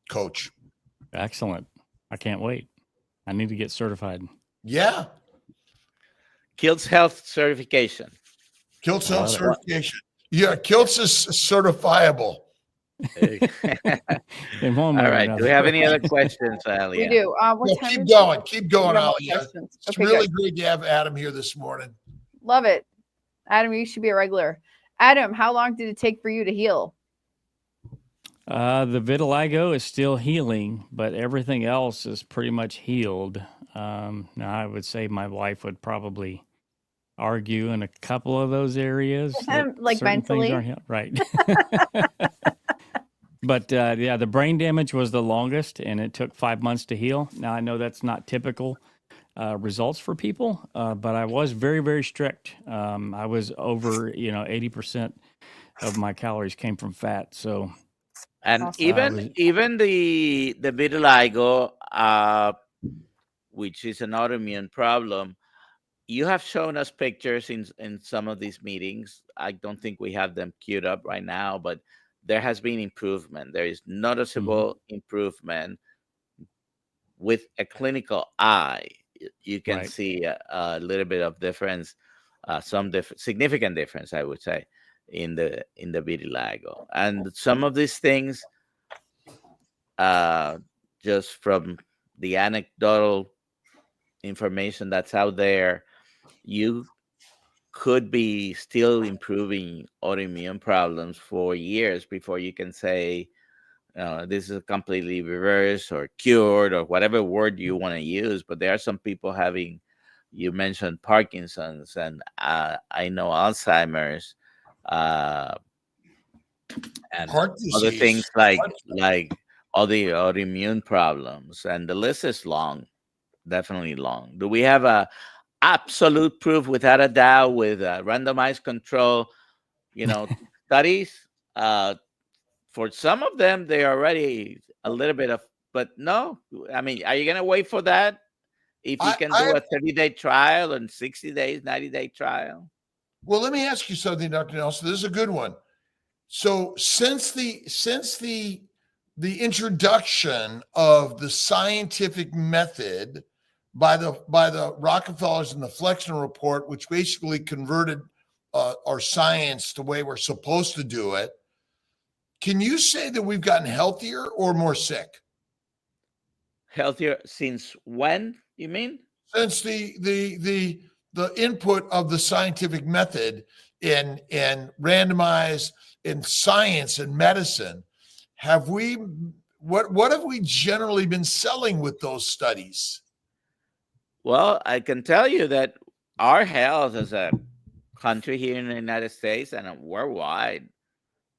coach. Excellent. I can't wait. I need to get certified. Yeah. Kilt's Health certification. Kilt's Health certification. Yeah, Kilt's is certifiable. All right. Do we have any other questions, Ali? We do. Keep going. Keep going, Ali. It's okay, really good. great to have Adam here this morning. Love it. Adam, you should be a regular. Adam, how long did it take for you to heal? The vitiligo is still healing, but everything else is pretty much healed. Now, I would say my wife would probably argue in a couple of those areas. Like mentally? Right. But the brain damage was the longest, and it took 5 months to heal. Now, I know that's not typical results for people, but I was very, very strict. I was over, 80% of my calories came from fat. So, and awesome. even the vitiligo, which is an autoimmune problem, you have shown us pictures in some of these meetings. I don't think we have them queued up right now, but there has been improvement. There is noticeable improvement with a clinical eye. You can see a little bit of difference, significant difference, I would say, in the vitiligo. And some of these things, just from the anecdotal information that's out there, you could be still improving autoimmune problems for years before you can say this is completely reversed or cured or whatever word you want to use. But there are some people having, you mentioned Parkinson's, and I know Alzheimer's, and other things like all the autoimmune problems, and the list is long, definitely long. Do we have a absolute proof without a doubt with randomized control, studies? For some of them, they are already a little bit of, but no. I mean, are you going to wait for that? If you can do a 30-day trial and 60 days, 90-day trial? Well, let me ask you something, Dr. Nelson. This is a good one. So since the introduction of the scientific method by the Rockefellers in the Flexner Report, which basically converted our science the way we're supposed to do it, can you say that we've gotten healthier or more sick? Healthier since when, you mean? Since the input of the scientific method in randomized in science and medicine, what have we generally been selling with those studies? Well, I can tell you that our health as a country here in the United States and worldwide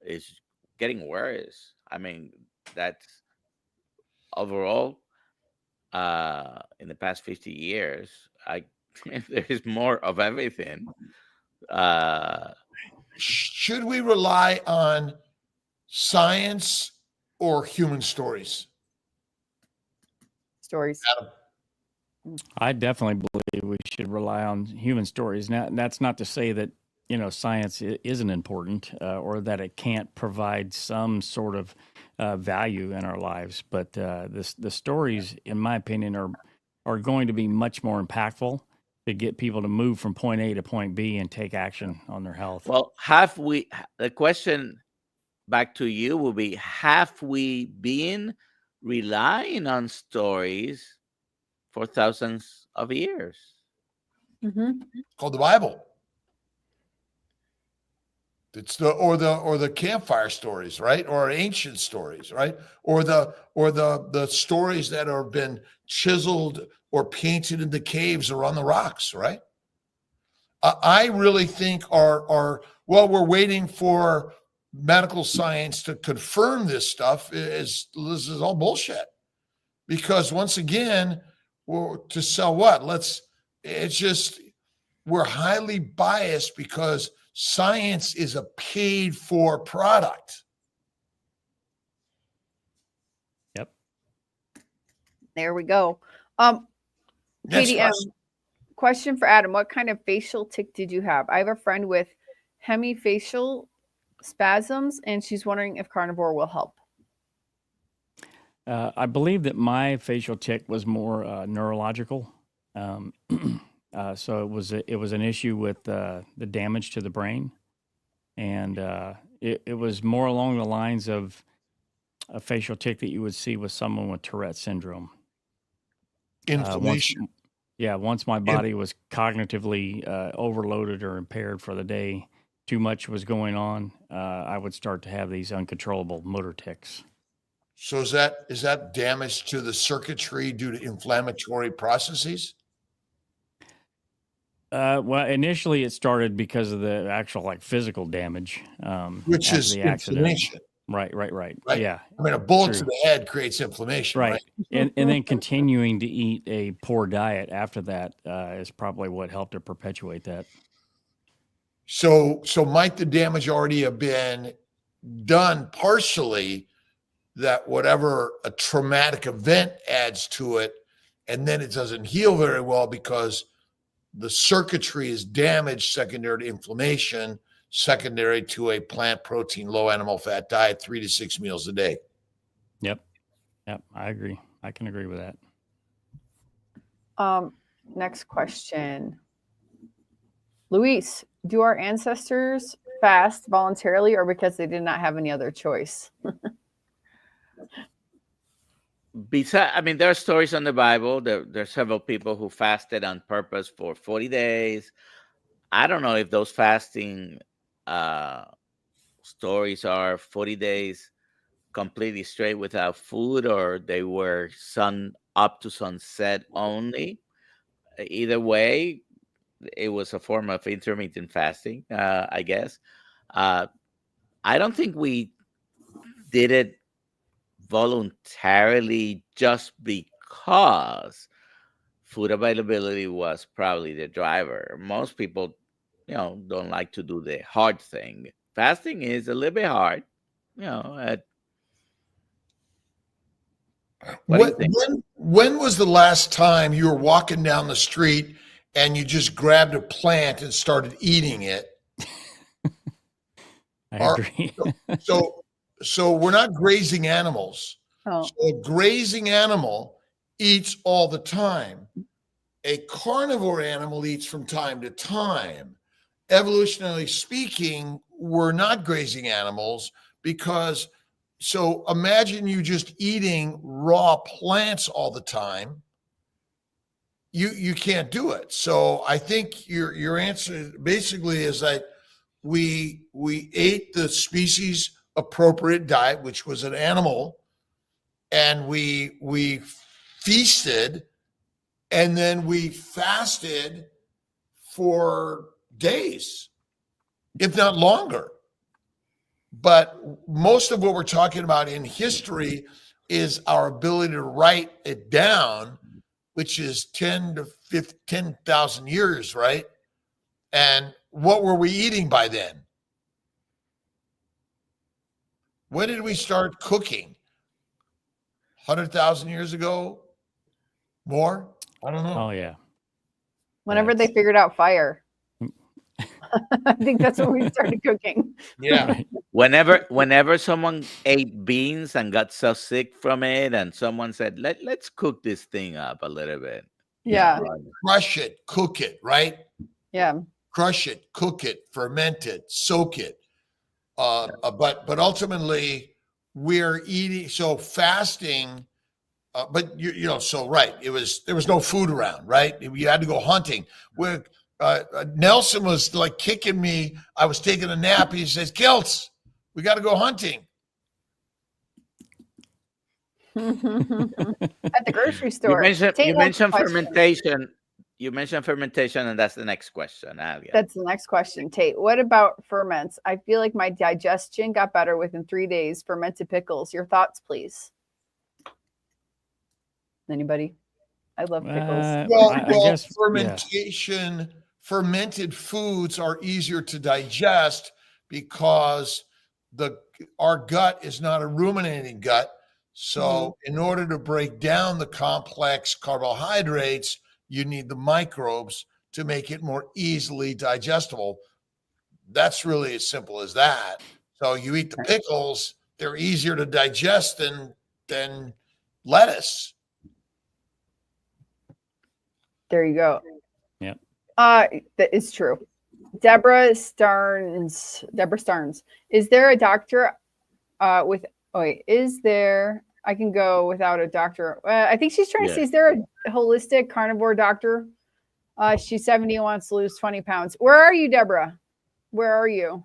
is getting worse. I mean, that's overall in the past 50 years. There is more of everything. Should we rely on science or human stories? Stories. Adam. I definitely believe we should rely on human stories. Now, that's not to say that science isn't important or that it can't provide some sort of value in our lives. But the stories, in my opinion, are going to be much more impactful to get people to move from point A to point B and take action on their health. Well, the question back to you will be, have we been relying on stories for thousands of years? Called the Bible. It's the campfire stories, right? Or ancient stories, right? Or the stories that have been chiseled or painted in the caves or on the rocks, right? I really think we're waiting for medical science to confirm this stuff. This is all bullshit. because once again, to sell what? It's just, we're highly biased because science is a paid for product. Yep. There we go. Next Katie M, question for Adam. What kind of facial tic did you have? I have a friend with hemifacial spasms, and she's wondering if carnivore will help. I believe that my facial tic was more neurological. So it was an issue with the damage to the brain, and it was more along the lines of a facial tic that you would see with someone with Tourette syndrome. Inflammation. Once my body was cognitively overloaded or impaired for the day, too much was going on, I would start to have these uncontrollable motor tics. So is that damage to the circuitry due to inflammatory processes? Well, initially it started because of the actual physical damage, Which after is the accident. inflammation. Right. Right. Yeah. I mean, a bullet to True. the head creates inflammation, right? And then continuing to eat a poor diet after that is probably what helped to perpetuate that. So might the damage already have been done partially, that whatever a traumatic event adds to it, and then it doesn't heal very well because the circuitry is damaged secondary to inflammation, secondary to a plant protein, low animal fat diet, 3 to 6 meals a day. Yep. I agree. I can agree with that. Next question. Luis, do our ancestors fast voluntarily or because they did not have any other choice? There are stories in the Bible. There are several people who fasted on purpose for 40 days. I don't know if those fasting stories are 40 days completely straight without food, or they were sun up to sunset only. Either way, it was a form of intermittent fasting, I guess. I don't think we did it voluntarily just because food availability was probably the driver. Most people, don't like to do the hard thing. Fasting is a little bit hard, What do you think? When was the last time you were walking down the street and you just grabbed a plant and started eating it? I agree. So we're not grazing animals. Oh. So a grazing animal eats all the time. A carnivore animal eats from time to time. Evolutionarily speaking, we're not grazing animals because, so imagine you just eating raw plants all the time. You can't do it. So I think your answer basically is that we ate the species appropriate diet, which was an animal, and we feasted, and then we fasted for days, if not longer. But most of what we're talking about in history is our ability to write it down, which is 10 to 10,000 years, right? And what were we eating by then? When did we start cooking? 100,000 years ago? More? I don't know. Oh, yeah. Whenever they figured out fire. I think that's when we started cooking. Yeah. Right. Whenever someone ate beans and got so sick from it, and someone said, let's cook this thing up a little bit. Yeah. Crush it, cook it, right? Yeah. Crush it, cook it, ferment it, soak it. But ultimately we're eating, so fasting, but so right, there was no food around, right? You had to go hunting. Where Nelson was like kicking me, I was taking a nap. He says, "Kilts, we got to go hunting." At the grocery store. You mentioned fermentation. You mentioned fermentation, and that's the next question. That's the next question. Tate, what about ferments? I feel like my digestion got better within 3 days. Fermented pickles. Your thoughts, please. Anybody? I love pickles. I guess, fermentation, fermented foods are easier to digest because our gut is not a ruminating gut. So in order to break down the complex carbohydrates, you need the microbes to make it more easily digestible. That's really as simple as that. So you eat the pickles, they're easier to digest than lettuce. There you go. Yep. That is true. Deborah Starnes. Is there a doctor is there, I can go without a doctor. I think she's trying to say, is there a holistic carnivore doctor? She's 70 and wants to lose 20 pounds. Where are you, Deborah? Where are you?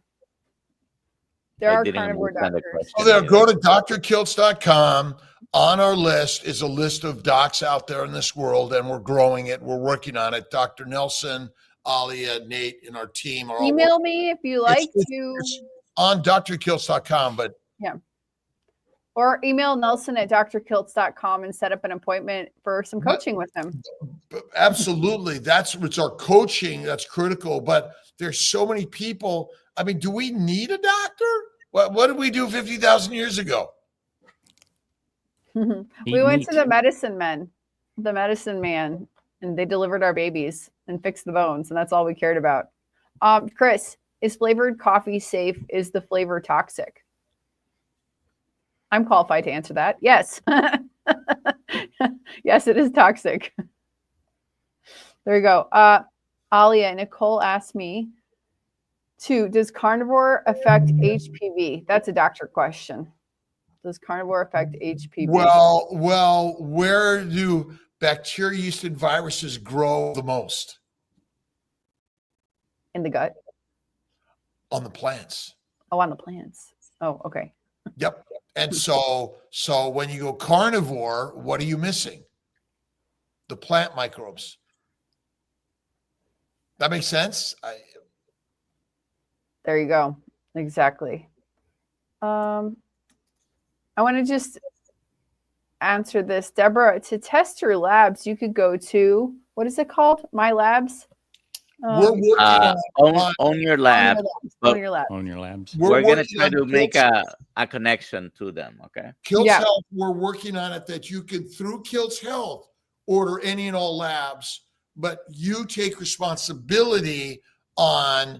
There are carnivore doctors. Oh, there. Go to drkiltz.com. On our list is a list of docs out there in this world, and we're growing it. We're working on it. Dr. Nelson, Alia, Nate, and our team are email me if you like to. It's on drkiltz.com, but yeah. Or email Nelson at drkiltz.com and set up an appointment for some coaching with him. Absolutely. It's our coaching that's critical, but there's so many people. I mean, do we need a doctor? What did we do 50,000 years ago? We went to the medicine man, and they delivered our babies and fixed the bones, and that's all we cared about. Chris, is flavored coffee safe? Is the flavor toxic? I'm qualified to answer that. Yes. Yes, it is toxic. There you go. Alia, Nicole asked me does carnivore affect HPV? That's a doctor question. Does carnivore affect HPV? Well, where do bacteria, yeast, and viruses grow the most? In the gut? On the plants. Oh, on the plants. Oh, okay. Yep. And so when you go carnivore, what are you missing? The plant microbes. That makes sense? There you go. Exactly. I want to just answer this. Deborah, to test your labs, you could go to, what is it called? My Labs? We're working on your lab. Own your lab. Own your labs. We're going to try to make a connection to them, okay? Kiltz Health, we're working on it that you can, through Kiltz Health, order any and all labs, but you take responsibility on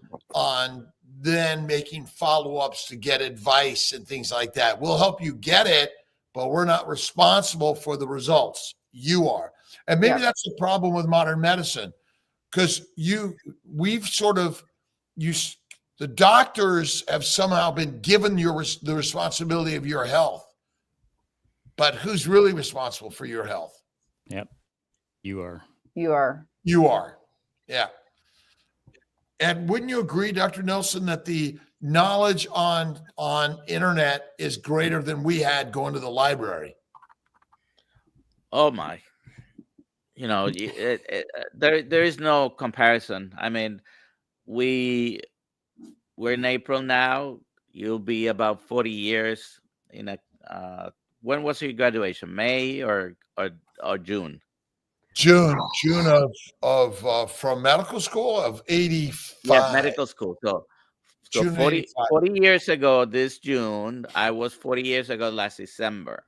then making follow-ups to get advice and things like that. We'll help you get it, but we're not responsible for the results. You are. And maybe that's the problem with modern medicine, because the doctors have somehow been given the responsibility of your health. But who's really responsible for your health? Yep. You are. You are. You are. Yeah. And wouldn't you agree, Dr. Nelson, that the knowledge on internet is greater than we had going to the library? Oh my. There is no comparison. I mean, we're in April now. You'll be about 40 years when was your graduation? May or June? June of from medical school of 85. Yeah, medical school. So 40 years ago this June, I was 40 years ago last December.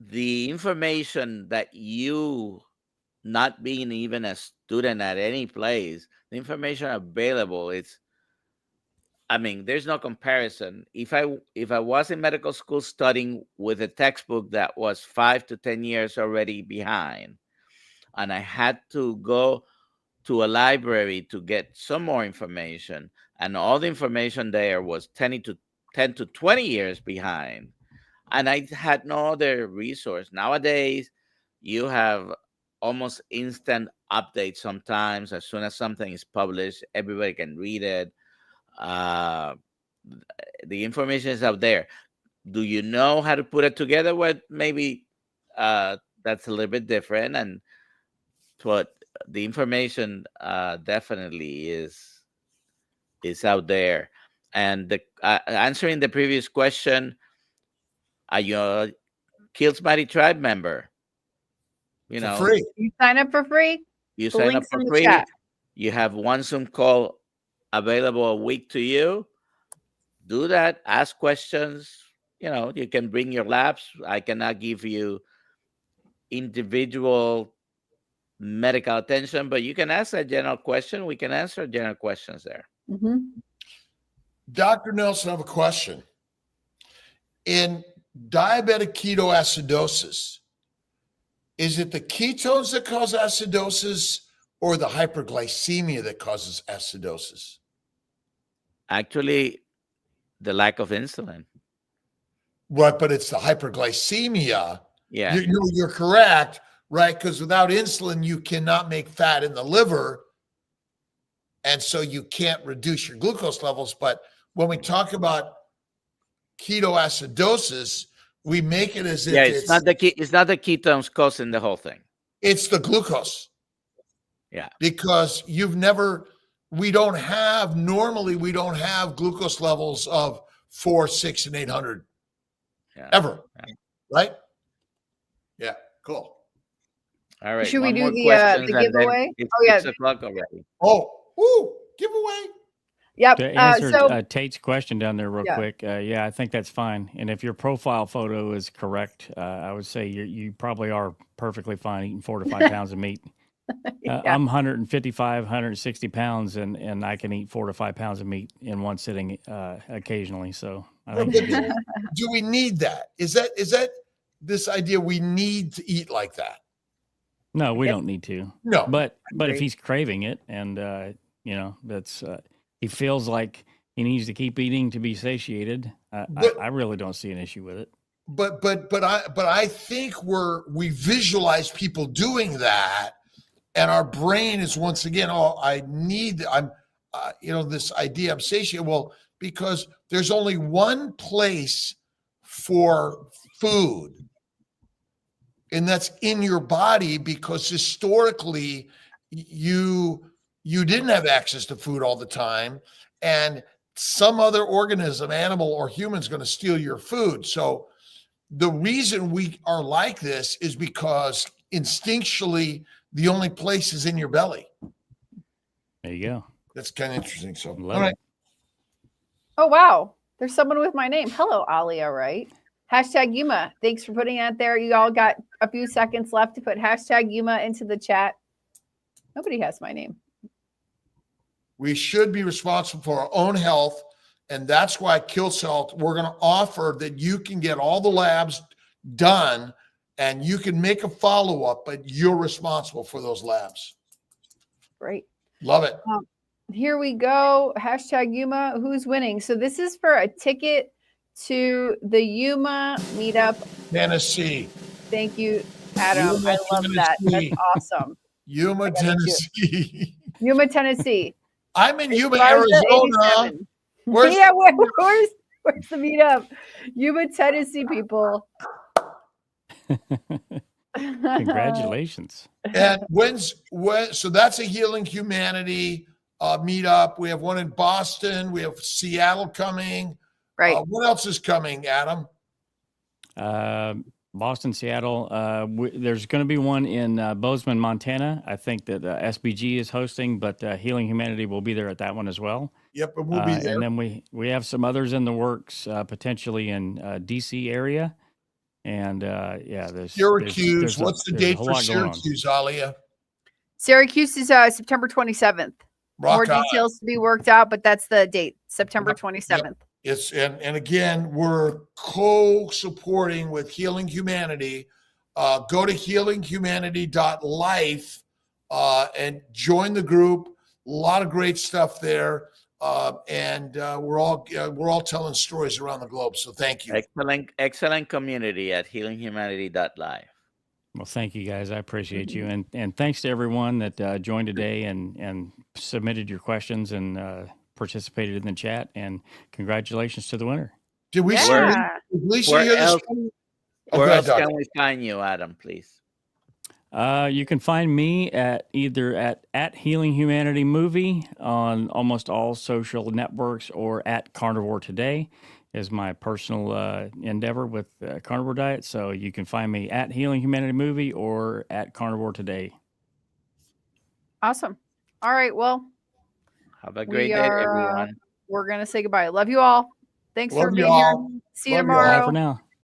The information that you, not being even a student at any place, the information available, there's no comparison. If I was in medical school studying with a textbook that was 5 to 10 years already behind, and I had to go to a library to get some more information, and all the information there was 10 to 20 years behind, and I had no other resource. Nowadays, you have almost instant updates sometimes. As soon as something is published, everybody can read it. The information is out there. Do you know how to put it together? Well, maybe that's a little bit different, but the information definitely is out there. And answering the previous question, Kills Mighty Tribe member. You For know, free. You sign up for free. you The sign up link's for in the free. chat. You have one Zoom call available a week to you. Do that. Ask questions. You know, you can bring your labs. I cannot give you individual medical attention, but you can ask a general question. We can answer general questions there. Mhm. Dr. Nelson, I have a question. In diabetic ketoacidosis, is it the ketones that cause acidosis or the hyperglycemia that causes acidosis? Actually, the lack of insulin. Right, but it's the hyperglycemia. Yeah. You're correct, right? Because without insulin, you cannot make fat in the liver. And so you can't reduce your glucose levels. But when we talk about ketoacidosis, we make it as if It's not the ketones causing the whole thing. it's the glucose. Yeah. Because we don't have glucose levels of 4, 6, and 800 ever. Yeah. Right? Yeah, cool. All right. Should we one do more the question, and then giveaway? It's Oh, yeah. 6 o'clock already. Giveaway. Yep. To answer So Tate's question down there real Yeah. quick, I think that's fine. And if your profile photo is correct, I would say you probably are perfectly fine eating 4 to 5 pounds of meat. yeah. I'm 155, 160 pounds, and I can eat 4 to 5 pounds of meat in one sitting occasionally. So I think you're good. Do we need that? Is that this idea we need to eat like that? No, we don't need to. No. But if Agreed. he's craving it, and that's he feels like he needs to keep eating to be satiated, I really don't see an issue with it. But I think we visualize people doing that, and our brain is once again, this idea of satiated. Well, because there's only one place for food, and that's in your body, because historically you didn't have access to food all the time, and some other organism, animal or human, is going to steal your food. So the reason we are like this is because instinctually the only place is in your belly. There you go. That's kind of interesting. So, Love all right. it. Oh, wow. There's someone with my name. Hello, Alia, right? Hashtag Yuma. Thanks for putting it there. You all got a few seconds left to put hashtag Yuma into the chat. Nobody has my name. We should be responsible for our own health. And that's why KillSalt, we're going to offer that you can get all the labs done and you can make a follow-up, but you're responsible for those labs. Great. Love it. Here we go. Hashtag Yuma. Who's winning? So this is for a ticket to the Yuma meetup. Tennessee. Thank you, Adam. Yuma, I love that. Tennessee. That's awesome. Yuma, Tennessee. Yuma, Tennessee. I'm in Yuma, Garza, Arizona. 87. Where's where's the meetup? Yuma, Tennessee, people. Congratulations. And so that's a Healing Humanity meetup. We have one in Boston. We have Seattle coming. Right. What else is coming, Adam? Boston, Seattle. There's going to be one in Bozeman, Montana. I think that SBG is hosting, but Healing Humanity will be there at that one as well. Yep, and we'll be there. And then we have some others in the works, potentially in DC area. And there's Syracuse. there's What's the a date whole for lot going on. Syracuse, Alia? Syracuse is September 27th. More Rock on. details to be worked out, but that's the date, September 27th. It's and again, we're co-supporting with Healing Humanity. Go to healinghumanity.life and join the group. A lot of great stuff there, and we're all telling stories around the globe. So thank you. Excellent community at healinghumanity.live. Well, thank you guys. I appreciate you, and thanks to everyone that joined today and submitted your questions and participated in the chat. And congratulations to the winner. Did we Yeah. hear this? Where else can we find you, Adam, please? You can find me at either at Healing Humanity Movie on almost all social networks or at Carnivore Today. is my personal endeavor with carnivore diet. So you can find me at Healing Humanity Movie or at Carnivore Today. Awesome. All right. Well, Have a great day, everyone. we're going to say goodbye. Love you all. Thanks for Love being y'all. here. See you Love y'all. tomorrow. Bye for now.